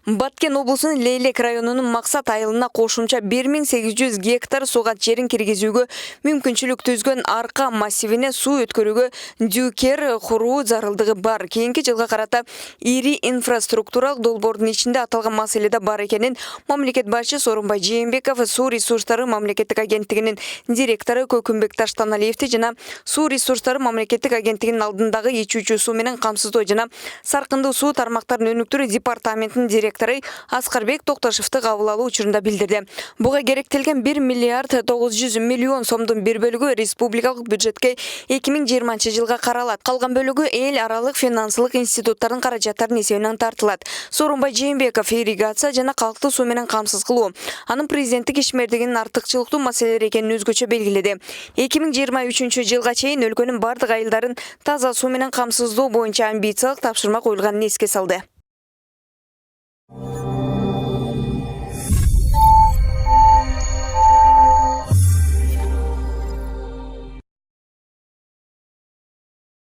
Баткен облусунун Лейлек районунун Максат айылына кошумча 1800 гектар сугат жерин киргизүүгө мүмкүнчүлүк түзгөн арка массивине суу өткөрүүгө дүүкер куруу зарылдыгы бар. Кийинки жылга карата ири инфраструктуралык долбоордун ичинде аталган маселеде бар экенин мамлекет башчысы Сооронбай Жээнбеков Суу ресурстары мамлекеттик агенттигинин директору Көкүмбек Таштаналиевди жана Суу ресурстары мамлекеттик агенттигинин алдындагы ичүүчү суу менен камсыздоо жана саркындуу суу тармактарын өнүктүрүү департаментинин директору Аскарбек Токтошевди кабыл алуу учурунда билдирди. Буга керектелген 1 миллиард 900 миллион сомдун бир бөлүгү республикалык бюджетке 2020 жылга каралат. Калган бөлүгү эл аралык финансылык институттардын каражаттарынын эсебинен тартылат. Сооронбай Жээнбеков ирригация жана калктуу суу менен камсыз кылуу анын президенттик ишмердигинин артыкчылыктуу маселелери экенин өзгөчө белгиледи. 2023 жылга чейин өлкөнүн бардык айылдарын таза суу менен камсыздоо боюнча амбициялык тапшырма коюлганын эске салды.